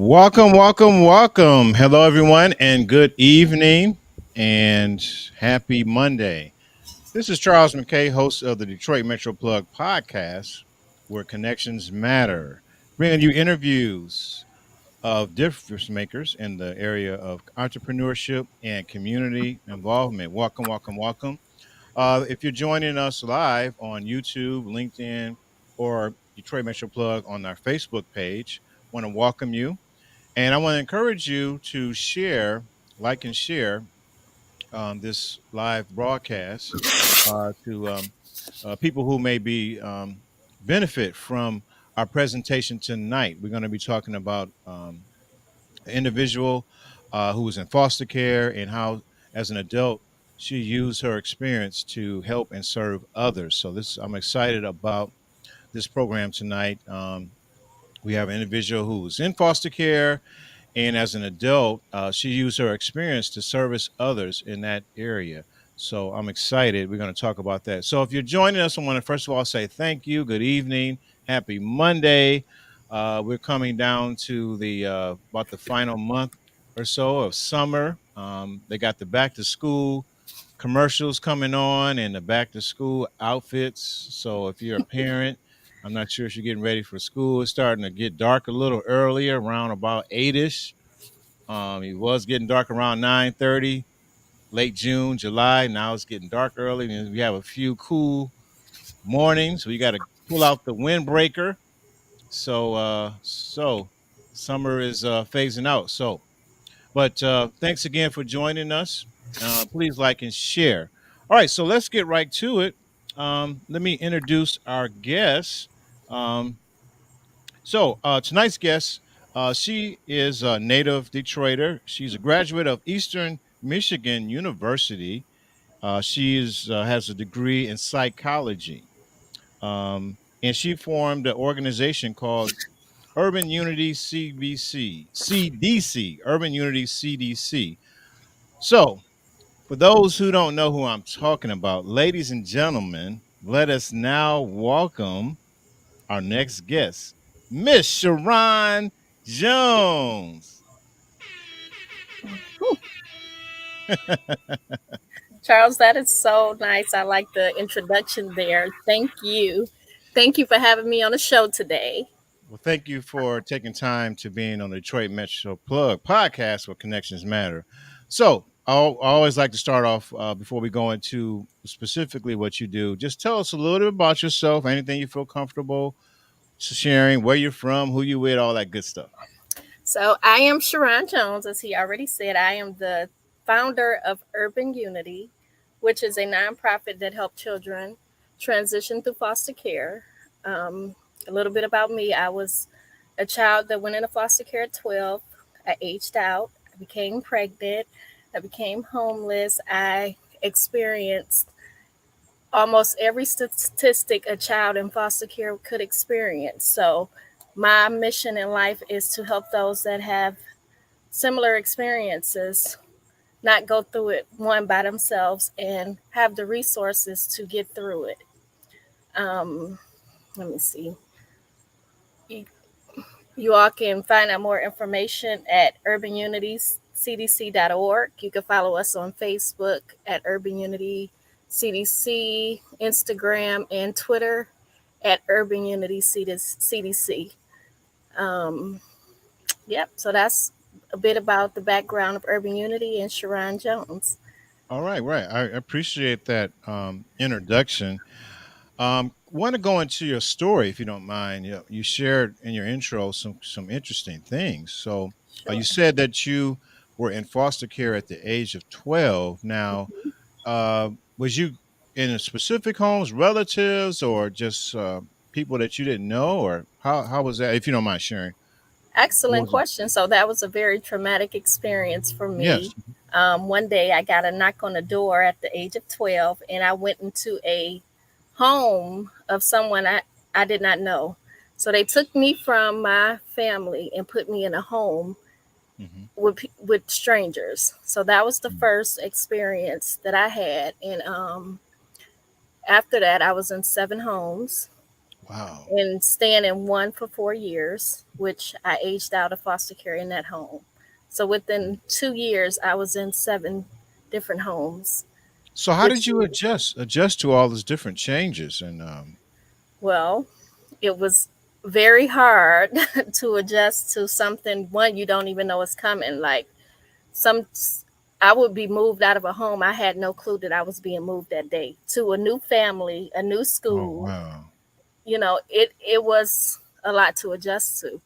Welcome, welcome, welcome. Hello, everyone, and good evening and happy Monday. This is Charles McKay, host of the Detroit Metro Plug podcast, where connections matter, bringing you interviews of difference makers in the area of entrepreneurship and community involvement. Welcome, welcome, welcome. If you're joining us live on YouTube, LinkedIn, or Detroit Metro Plug on our Facebook page, want to welcome you. And I want to encourage you to share, like, and share this live broadcast to people who may be benefit from our presentation tonight. We're going to be talking about an individual who was in foster care and how, as an adult, she used her experience to help and serve others. So I'm excited about this program tonight. We have an individual who was in foster care, and as an adult, she used her experience to service others in that area. So I'm excited. We're going to talk about that. So if you're joining us, I want to first of all say thank you. Good evening. Happy Monday. We're coming down to the about the final month or so of summer. They got the back to school commercials coming on and the back to school outfits. So if you're a parent, I'm not sure if you're getting ready for school. It's starting to get dark a little earlier, around about 8ish. It was getting dark around 9:30, late June, July. Now it's getting dark early, and we have a few cool mornings. We got to pull out the windbreaker. So summer is phasing out. But thanks again for joining us. Please like and share. All right, so let's get right to it. Let me introduce our guest. Um, tonight's guest, she is a native Detroiter. She's a graduate of Eastern Michigan University. Has a degree in psychology, and she formed an organization called Urban Unity CDC, Urban Unity CDC. So, for those who don't know who I'm talking about, ladies and gentlemen, let us now welcome our next guest, Miss Cherron Jones. Charles, that is so nice. I like the introduction there. Thank you. Thank you for having me on the show today. Well, thank you for taking time to being on the Detroit Metro Plug podcast where connections matter. So, I always like to start off before we go into specifically what you do. Just tell us a little bit about yourself, anything you feel comfortable sharing, where you're from, who you with, all that good stuff. So, I am Cherron Jones. As he already said, I am the founder of Urban Unity, which is a nonprofit that helps children transition through foster care. A little bit about me: I was a child that went into foster care at 12. I aged out, I became pregnant, I became homeless, I experienced almost every statistic a child in foster care could experience. So, my mission in life is to help those that have similar experiences not go through it one by themselves and have the resources to get through it. Um, Let me see. You, you all can find out more information at urbanunitiescdc.org. You can follow us on Facebook at Urban Unity CDC, Instagram, and Twitter at Urban Unity CDC. Um, yep, so that's a bit about the background of Urban Unity and Cherron Jones. All right, right. I appreciate that introduction. Want to go into your story if you don't mind. You shared in your intro some interesting things. So you Sure. said that you were in foster care at the age of 12. Now, was you in a specific homes, relatives, or just people that you didn't know, or how was that? If you don't mind sharing, what Excellent was it? question. So that was a very traumatic experience for Yes. me. One day I got a knock on the door at the age of 12, and I went into a home of someone I did not know. So they took me from my family and put me in a home Hmm. with strangers. So that was the Hmm. first experience that I had. And after that, I was in 7 homes. Wow. and staying in one for 4 years, which I aged out of foster care in that home. So within 2 years, I was in 7 different homes, So how which, did you adjust to all those different changes? And well, it was very hard to adjust to something, one, you don't even know is coming. Like, some, I would be moved out of a home. I had no clue that I was being moved that day to a new family, a new oh school. wow. It was a lot to adjust to.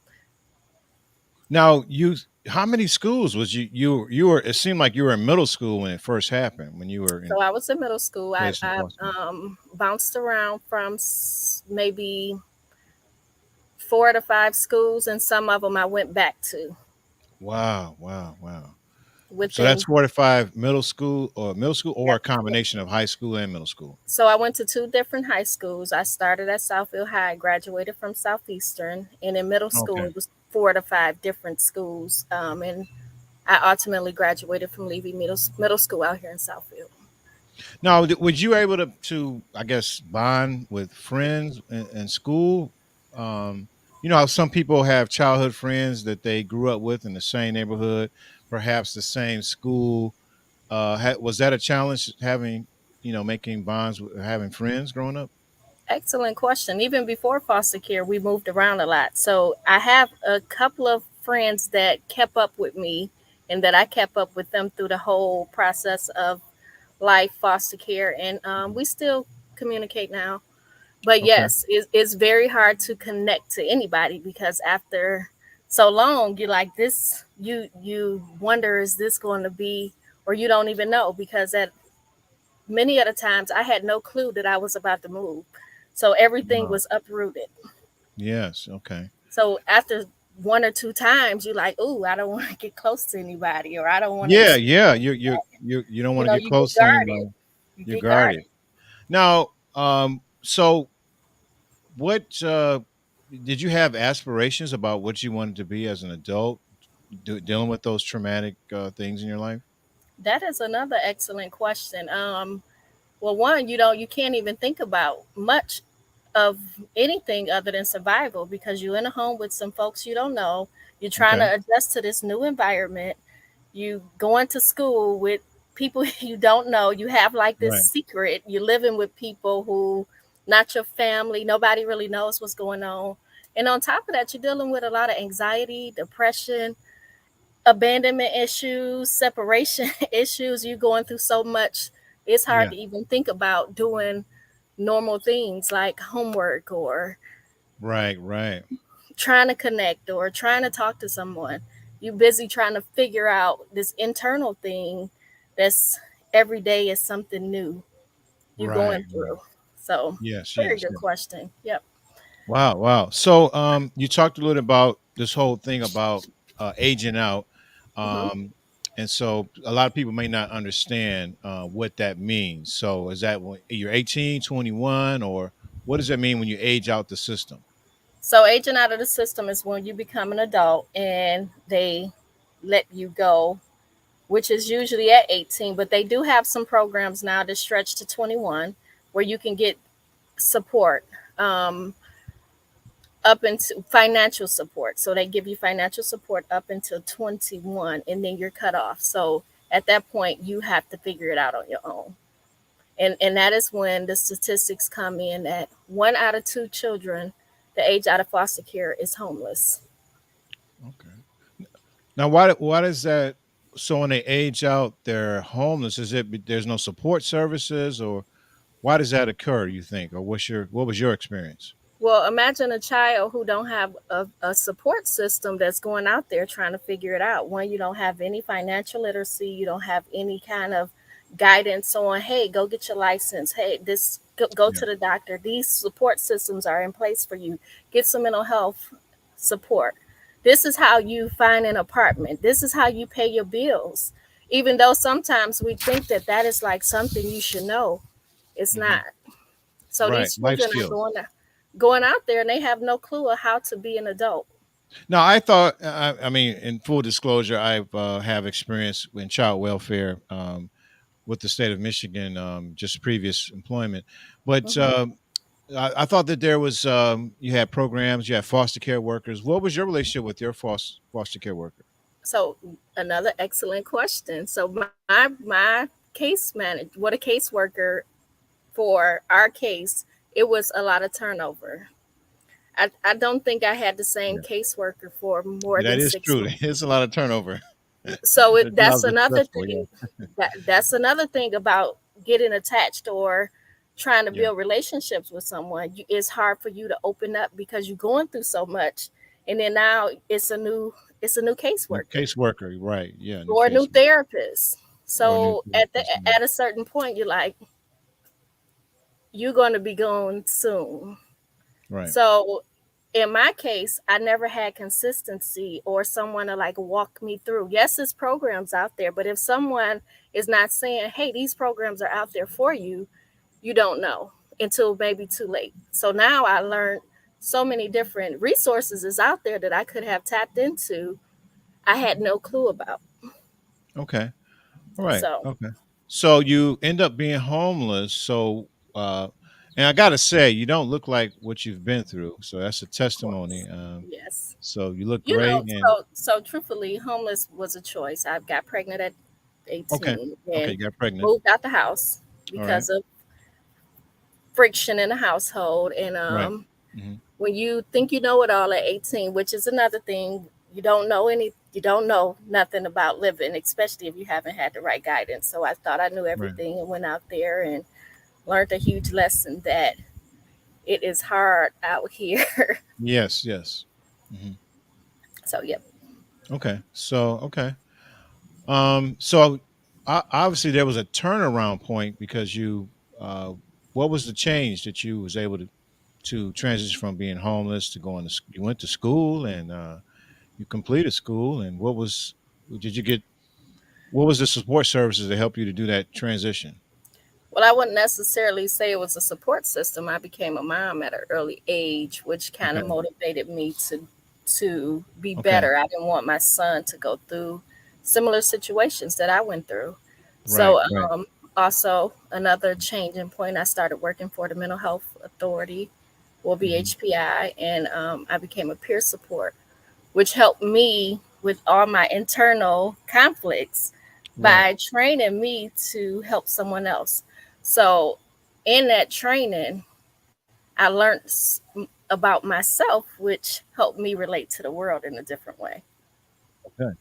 Now you how many schools was you were it seemed like you were in middle school when it first happened when you were in So I was in middle school. I, placed in I foster. bounced around from maybe 4 to 5 schools, and some of them I went back to Wow, wow, wow. So that's within. 4 to 5 middle school or Yeah. a combination of high school and middle school. So I went to 2 different high schools. I started at Southfield High, graduated from Southeastern, and in middle school Okay. it was 4 to 5 different schools. And I ultimately graduated from Levy Middle School out here in Southfield. Now, would you able to I guess bond with friends in school? Um, you know how some people have childhood friends that they grew up with in the same neighborhood, perhaps the same school. Was that a challenge having making bonds with having friends growing up? Excellent question. Even before foster care, we moved around a lot. So I have a couple of friends that kept up with me and that I kept up with them through the whole process of life, foster care. And Mhm. we still communicate now. But Okay. yes, it's very hard to connect to anybody because after so long, you're like this, you wonder, is this going to be, or you don't even know because at many of the times I had no clue that I was about to move. So everything Wow. was uprooted. Yes. Okay. So after 1 or 2 times, you're like, "Ooh, I don't want to get close to anybody, or I don't want to Yeah. experience Yeah. that." You don't want to get You get close to guarded. anybody. You You're get guarded. guarded. Now, so what did you have aspirations about what you wanted to be as an adult, dealing with those traumatic things in your life? That is another excellent question. Well, one, you can't even think about much of anything other than survival because you're in a home with some folks you don't know. You're trying Okay. to adjust to this new environment. You going to school with people you don't know. You have like this Right. secret. You're living with people who not your family. Nobody really knows what's going on. And on top of that, you're dealing with a lot of anxiety, depression, abandonment issues, separation issues. You're going through so much. It's hard Yeah. to even think about doing normal things like homework or Right. Right. trying to connect or trying to talk to someone. You're busy trying to figure out this internal thing that's every day is something new you're Right. going Right. through. So, Yes. very Yes. good Yes. question. Yep. Wow. Wow. So, you talked a little about this whole thing about aging out. hmm Um, and so a lot of people may not understand what that means. So is that when you're 18, 21, or what does that mean when you age out the system? So, aging out of the system is when you become an adult and they let you go, which is usually at 18, but they do have some programs now that stretch to 21 where you can get support. Up into financial support. So they give you financial support up until 21 and then you're cut off. So at that point you have to figure it out on your own. And that is when the statistics come in that 1 out of 2 children the age out of foster care is homeless. Okay. Now, why does that? So when they age out, they're homeless. Is there's no support services, or why does that occur? You think, or what was your experience? Well, imagine a child who don't have a support system that's going out there trying to figure it out. One, you don't have any financial literacy. You don't have any kind of guidance on, hey, go get your license. Hey, go Yeah. to the doctor. These support systems are in place for you. Get some mental health support. This is how you find an apartment. This is how you pay your bills. Even though sometimes we think that that is like something you should know, it's Hmm. not. So Right. these Life children are skills. going out there and they have no clue of how to be an adult. Now, I thought. I mean, in full disclosure, I have experience in child welfare with the state of Michigan, just previous employment, but hmm I thought that there was you had programs, you had foster care workers. What was your relationship with your foster care worker? So another excellent question. So my case manager, what a caseworker for our case, it was a lot of turnover. I don't think I had the same Yeah, caseworker for more yeah, that than is six true. months. It's a lot of turnover. So The that's jobs are another stressful. Yeah, thing. That's another thing about getting attached or trying to yeah. build relationships with someone. It's hard for you to open up because you're going through so much, and then now it's a new New caseworker caseworker, right? Yeah, new or a new caseworker therapist. or new So therapist. Yeah. at a certain point, you're like, you're going to be gone soon. Right. So in my case, I never had consistency or someone to like walk me through. Yes, there's programs out there, but if someone is not saying, hey, these programs are out there for you, you don't know until maybe too late. So now I learned so many different resources is out there that I could have tapped into. I had no clue about. Okay. All right. So, Okay. So you end up being homeless. So, uh, and I gotta say, you don't look like what you've been through. So that's a of testimony. course, yes. So you look You great. know, And truthfully, homeless was a choice. I got pregnant at okay, 18 okay, and you got pregnant. moved out the house All right. because of friction in the household. And Right. Hmm. when you think you know it all at 18, which is another thing, you don't know nothing about living, especially if you haven't had the right guidance. So I thought I knew Right. everything and went out there and learned a huge lesson that it is hard out here. Yes. Yes. Hmm. So yep. Okay. So okay. So obviously there was a turnaround point because you. What was the change that you was able to transition from being homeless to going to you went to school and you completed school and did you get what was the support services that help you to do that transition? Well, I wouldn't necessarily say it was a support system. I became a mom at an early age, which kind of Okay. motivated me to be Okay. better. I didn't want my son to go through similar situations that I went through. Right. So, Right. also another changing point, I started working for the Mental Health Authority, or Hmm. BHPI, and I became a peer support, which helped me with all my internal conflicts Right. by training me to help someone else. So, in that training, I learned about myself, which helped me relate to the world in a different way. Okay.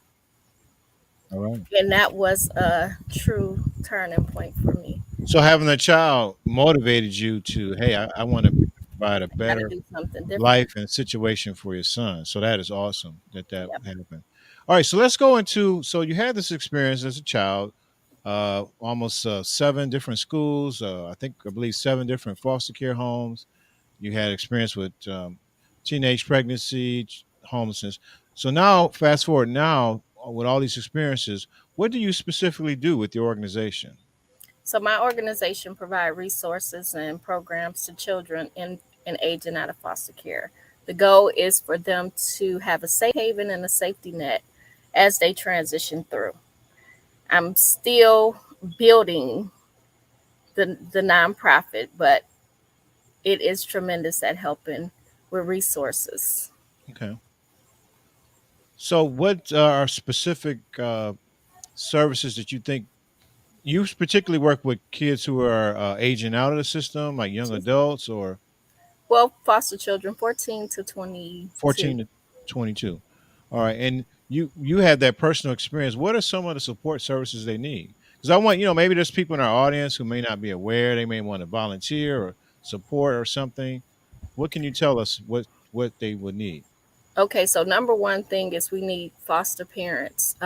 All right. And that was a true turning point for me. So having a child motivated you to, hey, I want to provide a Got to better do something different. life and situation for your son. So that is awesome that Yep. happened. All right, so let's go into so you had this experience as a child, almost seven different schools. I believe seven different foster care homes. You had experience with teenage pregnancy, homelessness. So now, fast forward now with all these experiences, what do you specifically do with your organization? So my organization provide resources and programs to children in aging out of foster care. The goal is for them to have a safe haven and a safety net as they transition through. I'm still building the nonprofit, but it is tremendous at helping with resources. Okay. So, what are specific services that you think you particularly work with kids who are aging out of the system, like young adults or Well, foster children 14 to 22. 14 to 22? All right, and you had that personal experience. What are some of the support services they need? Because I want maybe there's people in our audience who may not be aware. They may want to volunteer or support or something. What can you tell us what they would need? Okay, so number one thing is we need foster parents.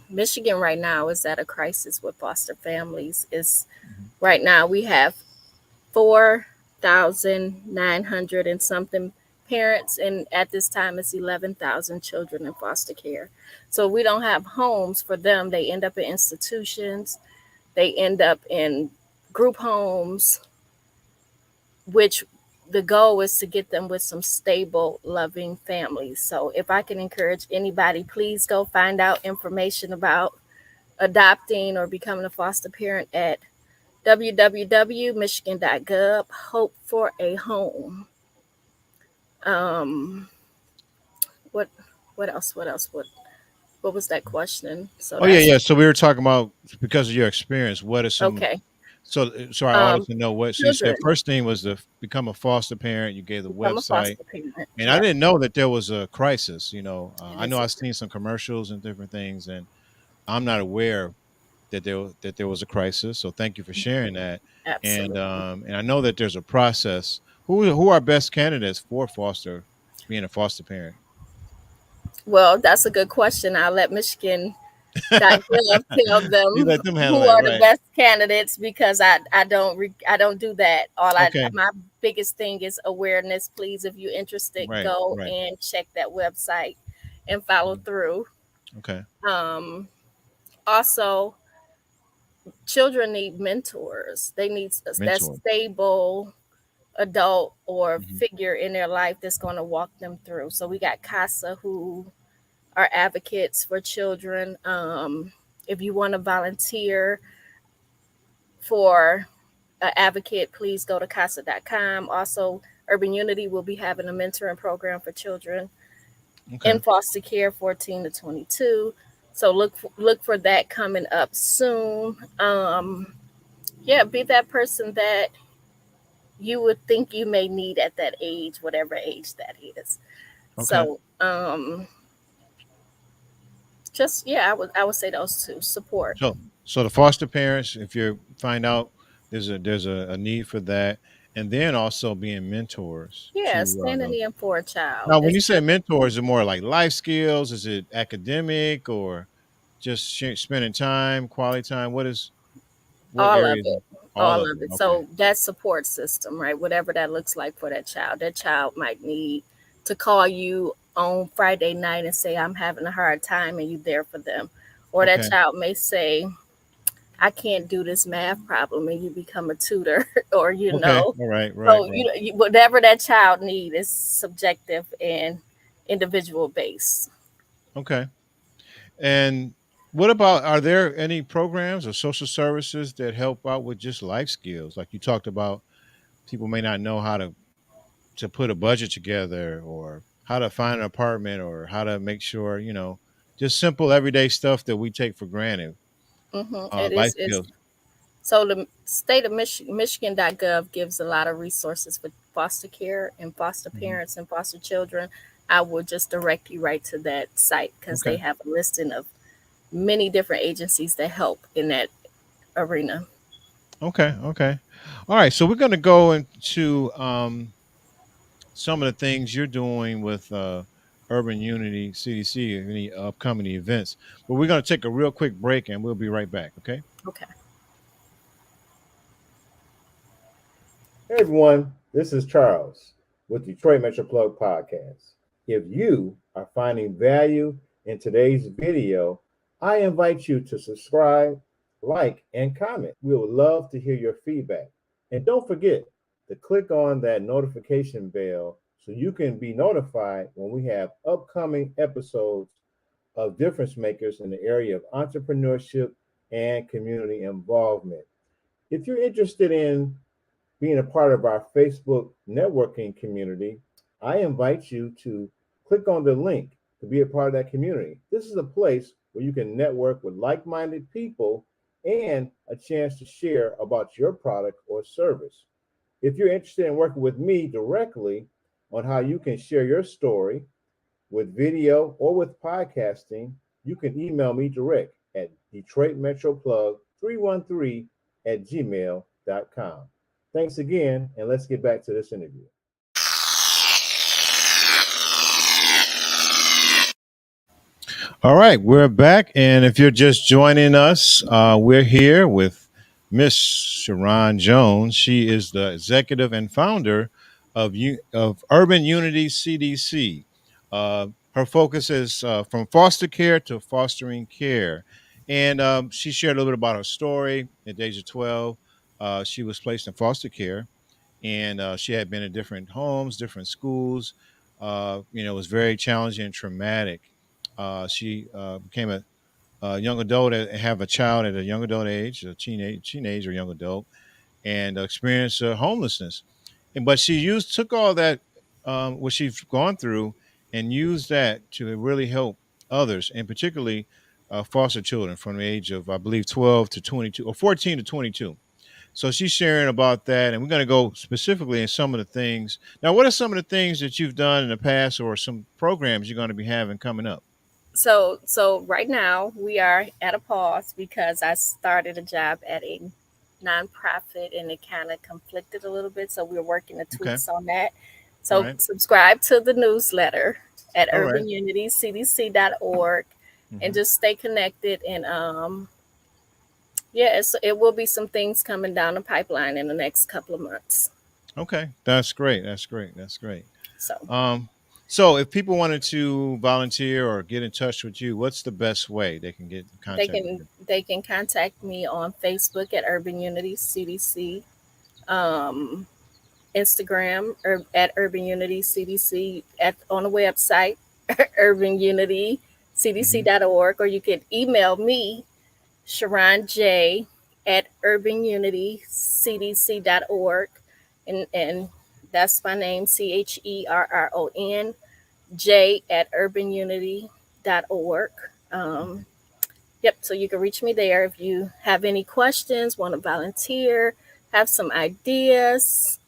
Michigan right now is at a crisis with foster families. Is Mhm. right now we have 4,900 and something parents, and at this time it's 11,000 children in foster care. So we don't have homes for them. They end up in institutions. They end up in group homes, which the goal is to get them with some stable, loving families. So if I can encourage anybody, please go find out information about adopting or becoming a foster parent at www.michigan.gov. Hope for a home. Um, what what else? What was that question? So Oh yeah, that's yeah. So we were talking about because of your experience. What are some okay. so our audience Um, to know what? So you said Children first thing was to become a foster parent. You gave the become a website, foster parent. and I Yep, didn't know that there was a crisis. it I know is I've seen some commercials and different things, and I'm not aware that there was a crisis. So thank you for sharing that. absolutely. And I know that there's a process. Who are best candidates for being a foster parent? Well, that's a good question. I'll let Michigan.gov tell You them let them handle who that, are the right? best candidates because I don't do that. Okay, My biggest thing is awareness. Please, if you're interested, right, go right. and check that website and follow Mhm. through. Okay, Um, Also, children need mentors. They need that mentor. stable adult or Hmm. figure in their life that's going to walk them through. So we got CASA who are advocates for children. If you want to volunteer for an advocate, please go to casa.com. Also, Urban Unity will be having a mentoring program for children Okay, in foster care 14 to 22. So look for that coming up soon. Yeah, be that person that you would think you may need at that age, whatever age that is. okay. So just yeah, I would say those two support. So the foster parents, if you find out there's a need for that, and then also being mentors Yeah, to standing in for a child. now when It's you say mentors, is it more like life skills? Is it academic or just spending time, quality time? What all of areas? it. All All of of it. it. Okay. So that support system, right? Whatever that looks like for that child might need to call you on Friday night and say, I'm having a hard time, and you there for them. Or that Okay. child may say, I can't do this math problem, and you become a tutor, or Okay. All right. Right. so Right. whatever that child need is subjective and individual based. Okay. And what about, are there any programs or social services that help out with just life skills? Like you talked about, people may not know how to put a budget together or how to find an apartment or how to make sure, just simple everyday stuff that we take for granted. It Life is. skills. So the state of Michigan.gov gives a lot of resources for foster care and foster Mhm. parents and foster children. I will just direct you right to that site because they Okay. have a listing of many different agencies that help in that arena. Okay. Okay. All right. So we're going to go into some of the things you're doing with Urban Unity CDC, any upcoming events. But we're going to take a real quick break and we'll be right back. Okay. Okay. Hey everyone, this is Charles with Detroit Metro Plug Podcast. If you are finding value in today's video, I invite you to subscribe, like, and comment. We would love to hear your feedback. And don't forget to click on that notification bell so you can be notified when we have upcoming episodes of difference makers in the area of entrepreneurship and community involvement. If you're interested in being a part of our Facebook networking community, I invite you to click on the link to be a part of that community. This is a place where you can network with like minded people and a chance to share about your product or service. If you're interested in working with me directly on how you can share your story with video or with podcasting, you can email me direct at DetroitMetroPlug313 at gmail.com. Thanks again, and let's get back to this interview. All right, we're back, and if you're just joining us, we're here with Miss Cherron Jones. She is the executive and founder of Urban Unity CDC. Her focus is from foster care to fostering care, and she shared a little bit about her story. At the age of 12, she was placed in foster care, and she had been in different homes, different schools. It was very challenging and traumatic. She became young adult that have a child at a young adult age, a teenage or young adult, and experience homelessness. And but she used took all that what she's gone through and used that to really help others, and particularly foster children from the age of I believe 12 to 22 or 14 to 22. So she's sharing about that, and we're going to go specifically in some of the things. Now, what are some of the things that you've done in the past, or some programs you're going to be having coming up? So right now we are at a pause because I started a job at a nonprofit and it kind of conflicted a little bit. So we're working the Okay, tweaks on that. all So right, subscribe to the newsletter at all right. urbanunitycdc.org and Hmm. just stay connected. And yeah, it will be some things coming down the pipeline in the next couple of months. Okay, that's great. That's great. That's great. So Um, so if people wanted to volunteer or get in touch with you, what's the best way they can get in contact with you? they can contact me on Facebook at Urban Unity CDC, um, Instagram or at Urban Unity CDC at on the website Hmm. urbanunitycdc.org, or you can email me Sharon J at urbanunitycdc.org, and that's my name, Cherron J at urbanunity.org. Yep, so you can reach me there if you have any questions, want to volunteer, have some ideas.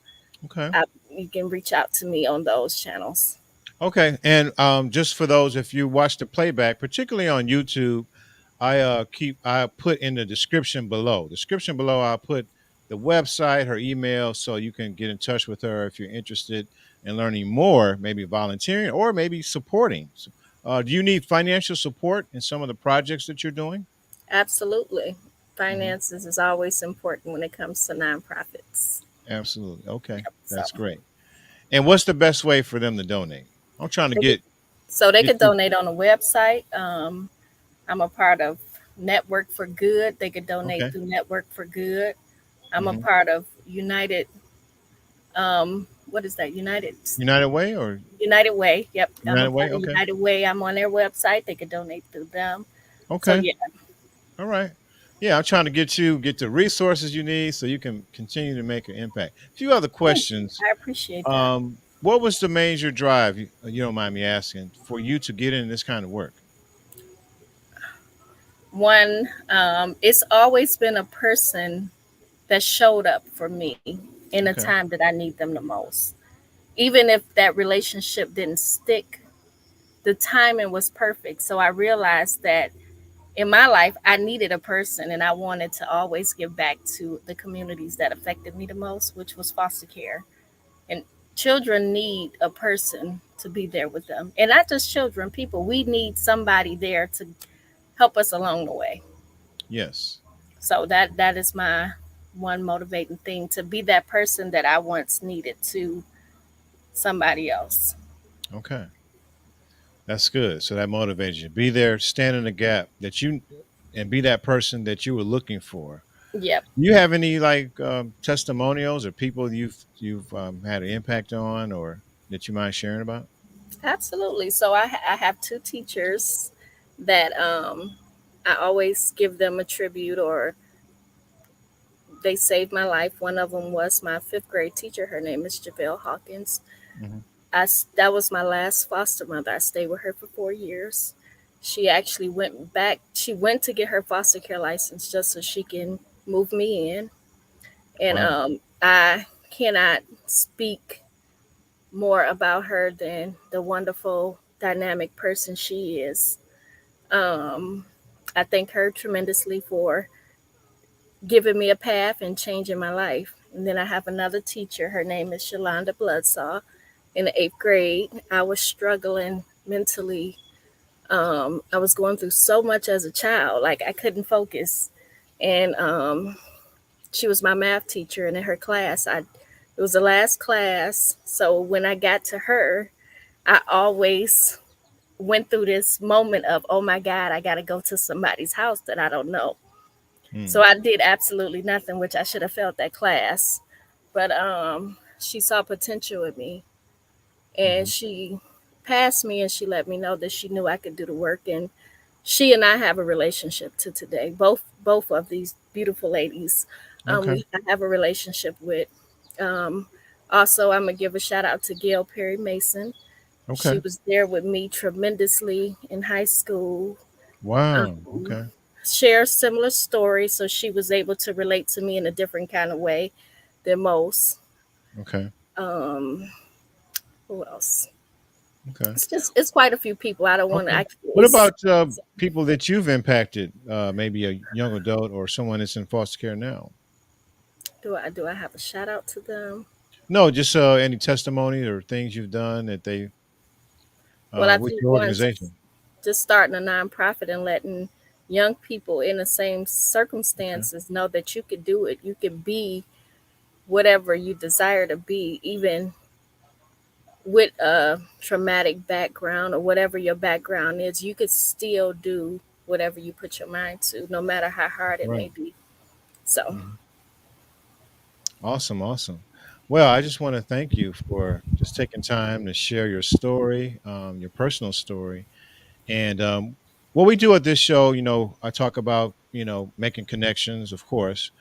Okay. You can reach out to me on those channels. Okay. And just for those, if you watch the playback, particularly on YouTube, I put in the description below I'll put the website, her email, so you can get in touch with her if you're interested in learning more, maybe volunteering or maybe supporting. Do you need financial support in some of the projects that you're doing? Absolutely. Hmm. Finances is always important when it comes to nonprofits. Absolutely. Okay, So that's great. And what's the best way for them to donate? I'm trying to they could, get they get could you. donate on the website. I'm a part of Network for Good. They could donate Okay. through Network for Good. I'm a Hmm. part of United. What is that? United Way or United Way. Yep, I'm a United Way? part of Okay. United Way. I'm on their website. They could donate through them. So Okay. yeah, All right. Yeah, I'm trying to get the resources you need so you can continue to make an impact. A few other thank you. questions. I appreciate that. What was the major drive, you don't mind me asking, for you to get in this kind of work? One, it's always been a person that showed up for me in a Okay. time that I need them the most. Even if that relationship didn't stick, the timing was perfect. So I realized that in my life, I needed a person and I wanted to always give back to the communities that affected me the most, which was foster care. And children need a person to be there with them. And not just children, people, we need somebody there to help us along the way. Yes. So that is my one motivating thing, to be that person that I once needed to somebody else. Okay. That's good. So that motivates you. Be there, stand in the gap and be that person that you were looking for. Yep, Do you have any like testimonials or people you've had an impact on or that you mind sharing about? absolutely. So I have two teachers that I always give them a tribute, or they saved my life. One of them was my fifth grade teacher. Her name is JaVale Hawkins. Hmm. That was my last foster mother. I stayed with her for 4 years. She actually went back. She went to get her foster care license just so she can move me in. And Wow. I cannot speak more about her than the wonderful, dynamic person she is. Um, I thank her tremendously for giving me a path and changing my life. And then I have another teacher. Her name is Shalonda Bloodsaw. In the eighth grade, I was struggling mentally. I was going through so much as a child, like I couldn't focus. And she was my math teacher, and in her class, it was the last class. So when I got to her, I always went through this moment of, oh my God, I got to go to somebody's house that I don't know. So Hmm. I did absolutely nothing, which I should have felt that class. But she saw potential in me, and Hmm. she passed me, and she let me know that she knew I could do the work, and she and I have a relationship to today. Both of these beautiful ladies, Okay. we I have a relationship with. Um, Also, I'm gonna give a shout out to Gail Perry Mason. She Okay. was there with me tremendously in high school. Wow. Um, Okay. Share similar stories, so she was able to relate to me in a different kind of way than most. Okay. Um, who else? Okay. It's quite a few people. I don't want to Okay. actually. What about people that you've impacted? Maybe a young adult or someone that's in foster care now. Do I have a shout out to them? No, just any testimony or things you've done that they Well, I with think your once organization. just starting a nonprofit and letting young people in the same Okay. circumstances know that you could do it. You can be whatever you desire to be, even with a traumatic background or whatever your background is. You could still do whatever you put your mind to, no matter how hard it may Right. be. So, Mhm. Awesome. Awesome. Well, I just want to thank you for just taking time to share your story, your personal story, and what we do at this show. I talk about making connections, of course,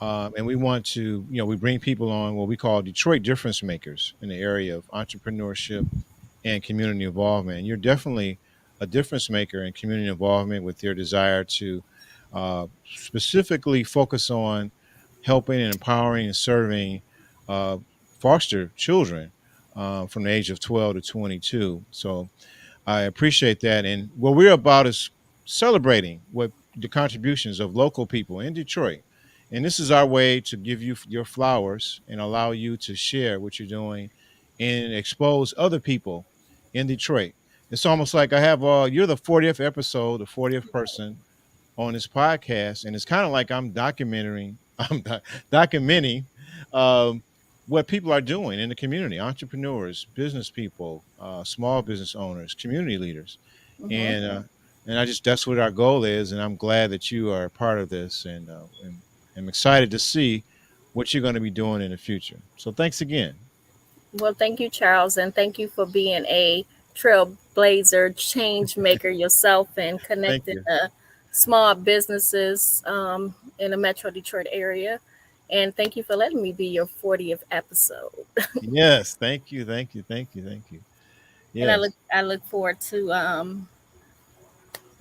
and we want to we bring people on what we call Detroit difference makers in the area of entrepreneurship and community involvement. And you're definitely a difference maker in community involvement with your desire to specifically focus on helping and empowering and serving uh, foster children from the age of 12 to 22. So I appreciate that. And what we're about is celebrating what the contributions of local people in Detroit. And this is our way to give you your flowers and allow you to share what you're doing and expose other people in Detroit. It's almost like I have you're the 40th episode, the 40th person on this podcast, and it's kind of like I'm documenting, documenting um, what people are doing in the community: entrepreneurs, business people, small business owners, community leaders, mhm. and I just that's what our goal is, and I'm glad that you are a part of this, and I'm excited to see what you're going to be doing in the future. So thanks again. Well, thank you, Charles, and thank you for being a trailblazer, change maker yourself, and Thank connecting you. small businesses in the Metro Detroit area. And thank you for letting me be your 40th episode. Yes, thank you, thank you, thank you, thank you. And Yes. I look forward to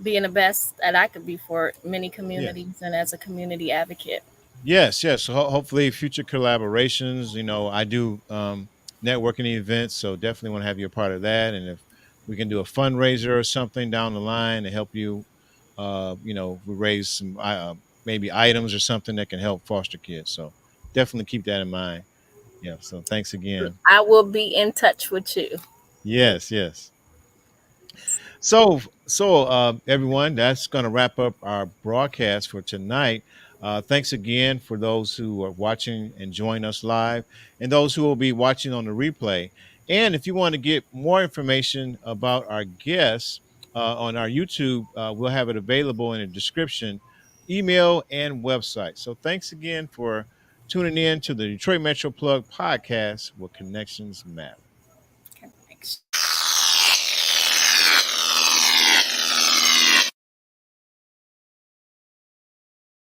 being the best that I could be for many Yes. communities and as a community advocate. Yes, yes. So hopefully future collaborations. I do networking events, so definitely want to have you a part of that. And if we can do a fundraiser or something down the line to help you, we raise some maybe items or something that can help foster kids. So definitely keep that in mind. Yeah. So thanks again. I will be in touch with you. Yes, yes. So, everyone, that's going to wrap up our broadcast for tonight. Thanks again for those who are watching and join us live, and those who will be watching on the replay. And if you want to get more information about our guests on our YouTube, we'll have it available in the description, email, and website. So, thanks again for tuning in to the Detroit Metro Plug podcast, where connections matter.